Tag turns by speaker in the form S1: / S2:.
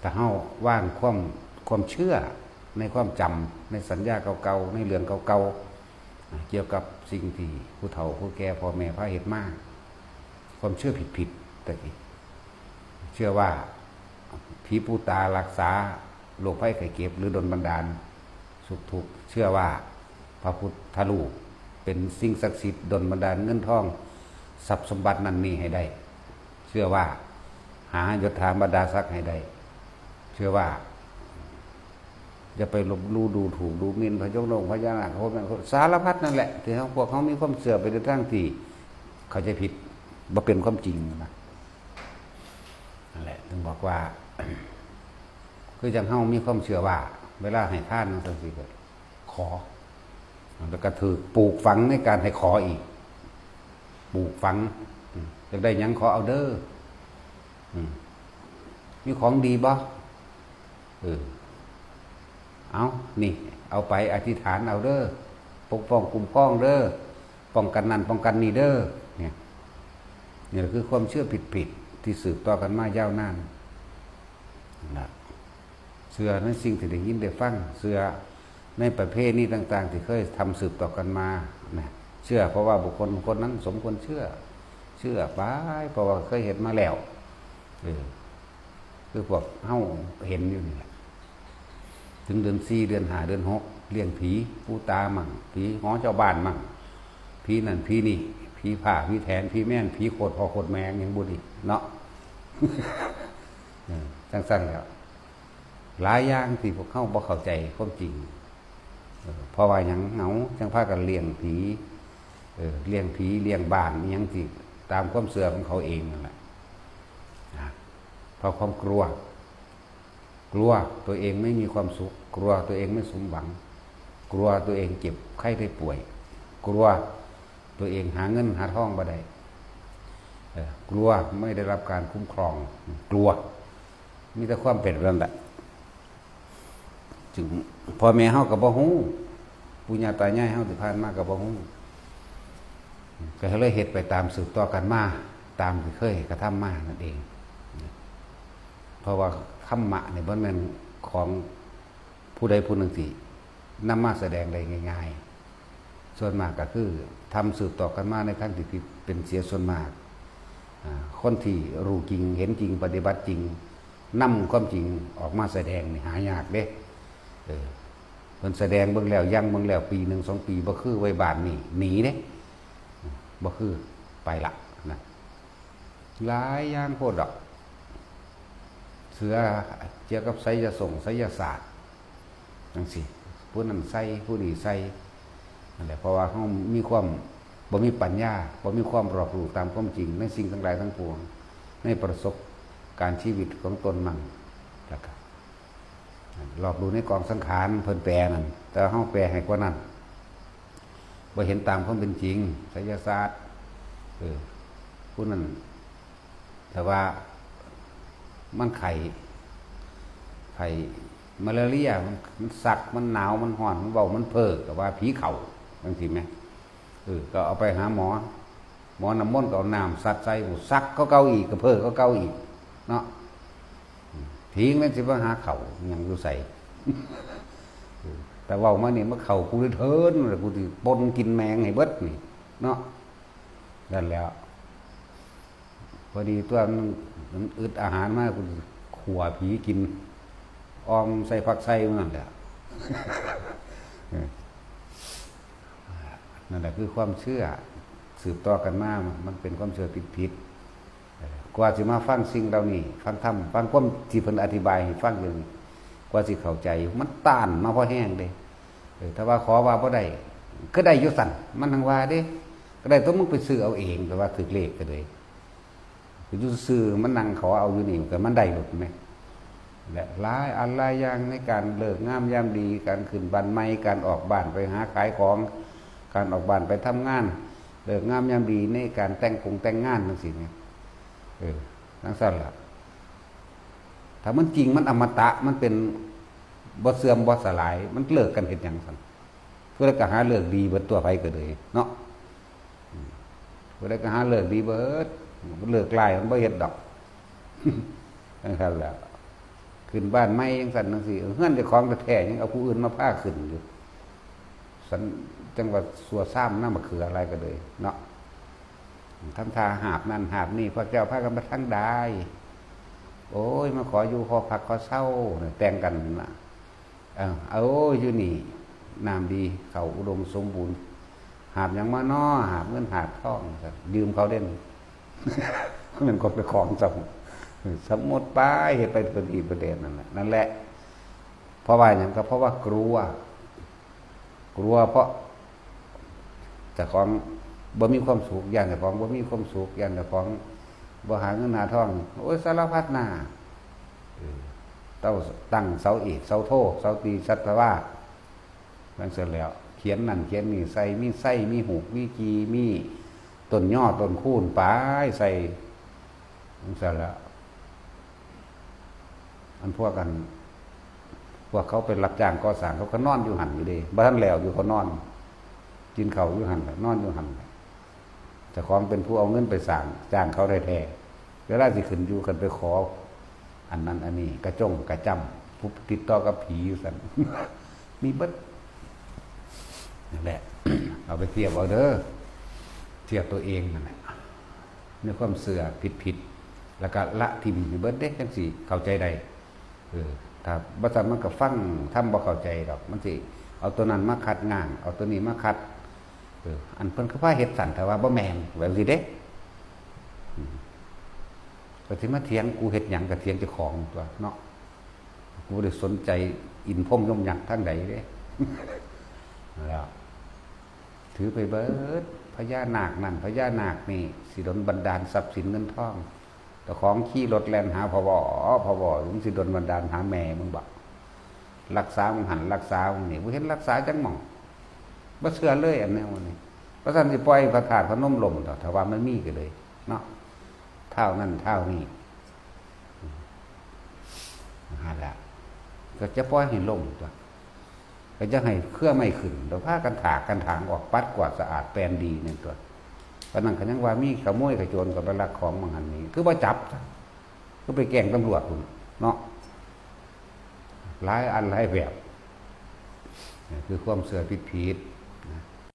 S1: แต่เฮาว่างความเชื่อในความจำในสัญญาเก่าๆในเรื่องเก่าๆเกี่ยวกับสิ่งที่ผู้เฒ่าผู้แก่พ่อแม่พาเฮ็ดมาความเชื่อผิดๆแต่กี้เชื่อว่าผีปูตารักษาโรคภัยไข้เจ็บหรือดลบันดาลสุขทุกข์เชื่อว่าพระพุทธรูปเป็นสิ่งศักดิ์สิทธิ์ดลบันดาลเงินทองทรัพย์สมบัตินั้นนี่ให้ได้เชื่อว่าหายศถาบรรดาศักดิ์ให้ได้เชื่อว่าจะไปลบลู่ดูถูกดูหมิ่นพระยกลงพระยานาคสารพัดนั่นแหละที่พวกเขามีความเสื่อไปในทางที่เขาจะผิดบ่เป็นความจริงนะนั่นแหละถึงบอกว่าคือจังเฮามีความเชื่อว่าเวลาให้ทานนั่นสิเกิดขอแล้วก็ถือปลูกฝังในการให้ขออีกปลูกฝังจะได้ยังขอเอาเด้อมีของดีบ่เอานี่เอาไปอธิษฐานเอาเด้อปกป้องคุ้มครองเด้อป้องกันนั่นป้องกันนี่เด้อเนี่ยนี่คือความเชื่อผิดที่สืบต่อกันมายาวนานนะเชื่อในสิ่งที่ได้ยินได้ฟังเชื่อในประเภทนี้ต่างๆที่เคยทำสืบต่อกันมานะเชื่อเพราะว่าบุคคลคนนั้นสมควรเชื่อไปเพราะว่าเคยเห็นมาแล้วคือพวกเฮาเห็นอยู่นี่แหละถึงเดือน4เดือน5เดือน6เลี้ยงผีปูตามั่งผีหอเจ้าบ้านมั่งผีนั่นผีนี่ผีผ่าผีแทนผีแม่นผีโคตรพอโคตรแมงยังบุญอีกเนาะ สั้นๆแล้วหลายอย่างที่พวกเขาบ่เข้าใจความจริงเพราะว่าอย่างเหงาจังพากันเลี้ยงผีเลี้ยงผีเลี้ยงบ้านยังที่ตามความเสื่อของเขาเองนั่นแหละเพราะความกลัวตัวเองไม่มีความสุขกลัวตัวเองไม่สมหวังกลัวตัวเองเจ็บไข้ได้ป่วยกลัวตัวเองหาเงินหาทองบ่ได้กลัวไม่ได้รับการคุ้มครองกลัวมีแต่ความเป็นนั่นแหละจึงพ่อแม่เฮาก็บ่ฮู้ปู่ย่าตายายเฮาที่ผ่านมาก็บ่ฮู้ก็เลยเฮ็ดไปตามสืบต่อกันมาตามที่เคยกระทำมานั่นเองเพราะว่าธรรมะเนี่ยมันเป็นของผู้ใดผู้หนึ่งที่นำมาแสดงได้ง่ายๆส่วนมากก็คือทำสืบต่อกันมาในทางที่เป็นเสียส่วนมากคนที่รู้จริงเห็นจริงปฏิบัติจริงนำความจริงออกมาแสดงนี่หายากเด้เพิ่นแสดงเบิ่งแล้วยังเบิ่งแล้วปี1 2ปีบ่คือไว้บ้านนี่หนีเด้บ่คือไปละนะหลายอย่างโพดดอกเสือเกี่ยวกับไสยศาสตร์จังซี่ผู้นั้นใส่ผู้นี้ใส่นั่นแหละเพราะว่าเฮามีความบ่มีปัญญาบ่มีความรอบรู้ตามความจริงในสิ่งทั้งหลายทั้งปวงในประสบการชีวิตของตนมั่งแล้วก็รอบรู้ในกองสังขารเพิ่นแปลนั่นแต่เฮาแปลให้กว่านั้นบ่เห็นตามความเป็นจริงไสยศาสตร์ผู้นั้นแต่ว่ามันไข่มาลาเรียมันสักมันหนาวมันร้อนมันเบามันเพ้อก็ว่าผีเข้าจังซี่แม่ก็เอาไปหาหมอน้ำมนต์ก็เอาน้ำสัดใส่ซักก็เกาอีกก็เพ้อก็เกาอีกเนาะผีมันสิมาหาเข้ายังอยู่ใส่ แต่เว้ามานี่มาเข้ากูเถินแล้วกูสิปนกินแมงให้เบิดนี่เนาะนั่นแล้วพอดีตัวมันอึดอาหารมากกูขัวผีกินออมใส่ผักใส่นั่นแหละ นั่นแหละคือความเชื่อสืบต่อกันมามันเป็นความเชื่อผิดกว่าสิมาฟังสิ่งเหล่านี้ฟังธรรมฟังความที่เพิ่นอธิบายให้ฟังอย่างนี้กว่าสิเข้าใจมันต้านมาพอแห้งเด้ถ้าว่าขอว่าบ่ได้ก็ได้อยู่สั่นมันทังว่าเด้ก็ได้ต้องมึงไปซื้อเอาเองแต่ว่าถึกเลขก็เลยอยู่ซื้อมันนั่งขอเอาอยู่นี่ก็มันได้หลุดมั้ยและหลายอันหลายอย่างในการเลิกงามยามดีการขึ้นบ้านใหม่การออกบ้านไปหาขายของการออกบ้านไปทำงานเลิกงามยามดีในการแต่งงานจังซี่เนี่ยจังซั่นล่ะถ้ามันจริงมันอมตะมันเป็นบ่เสื่อมบ่สลายมันเลิกกันเฮ็ดหยังซั่นเพื่อก็หาเลิกดีเบิดตัวไปก็เลยเนาะเพื่อก็หาเลิกดีเบิดมันเลิกลายมันบ่เฮ็ดดอกจังซั่นแหละ ขึ้นบ้านไม่ยังสั่นจังซี่เฮือนเจ้าของแท้ๆยังเอาผู้อื่นมาพาขึ้นอยู่สันจังหวัดสัวซ้ำน้ำมะเขืออะไรก็เลยเนาะทำทาหาบนั่นหาบนี่พระเจ้าพากันมาทั้งได้โอ้ยมาขออยู่ขอพักขอเศร้าแต่งกันนะเอาอยู่นี่น้ำดีเขาอุดมสมบูรณ์หาบยังมาน้อหาบเงินหาบทองยืมเขาเด่น มันก็เป็นของสมมติป้ายเหตุไปเป็นอีกประเด็นนั่นแหละเพราะว่าอย่างก็เพราะว่ากลัวเพราะแต่ของบ่มีความสุขอย่างแต่ของบ่มีความสุขอย่างแต่ของบ่หาเงินหาทองโอ้ยสารพัดหน้าเต้าตั้งเสาเอกเสาโทเสาตีสัตวานั่นเสร็จแล้วเขียนนั่นเขียนนี่ใส่มีไส้มีหูกมีกีมีต้นย่อต้นคูนปลายใส่นั่นเสร็จแล้วอันพวกเขาเป็นรับจ้างก่อสร้างเขาก็นอนอยู่หันอยู่ดีบ้านแล้วอยู่เขานอนกินเขาอยู่หันนอนอยู่หันแต่ของเป็นผู้เอาเงินไปสั่งจ้างเขาได้แท้เวลาสิขึ้นอยู่กันไปขออันนั้นอันนี้กระจงกระจำผู้ติดต่อกับผีอยู่สัน มีเบิดนั่นแหละ เอาไปเทียบเอาเด้อเทียบตัวเองนั่นแหละในความเสื่อผิดแล้วก็ละทิมเบิดเด้จังสิเข้าใจใดถ้าบัดนั้นมันก็ฟังทำบ่เข้าใจดอกมันสิเอาตัวนั้นมาคัดง่างเอาตัวนี้มาคัดอันเพิ่นคือว่าเฮ็ดสั่นแต่ว่าบ่แม่นแบบสิเด้ก็สิมาเถียงกูเฮ็ดหยังก็เถียงเจ้าของตัวเนาะกูบ่ได้สนใจอินพรหมยมยักษ์ทางใดเด้แล้วถือไปเบิดพญานาคนั่นพญานาคนี่สิดลบันดาลทรัพย์สินเงินทองแต่ของขี่รถแล่นหาพบถึงสิดลบันดาลหาแม่มึงบอกรักษามึงหันรักษามึงนี่บ่เห็นรักษาจังหม่องบ่เชื่อเลยอันนี้วันนี้พระท่านสิปล่อยพระธาตุพนมลมต่อถ้าว่ามันมีก็เลยเนาะเท่านั้นเท่านี้หาละก็จะปล่อยให้ลมตัวก็จะให้เครื่องไม่ขึ้นเดี๋ยวพากันถากกันถางออกปัดกวาดสะอาดแปลนดีนี่ตัวเพราะนั้นก็ยังว่ามีขโมยขโจรกับไปลักของบางอันนี้คือว่าจับก็ไปแกล้งตำรวจคุณเนาะหลายอันหลายแบบคือความเสื่อผิด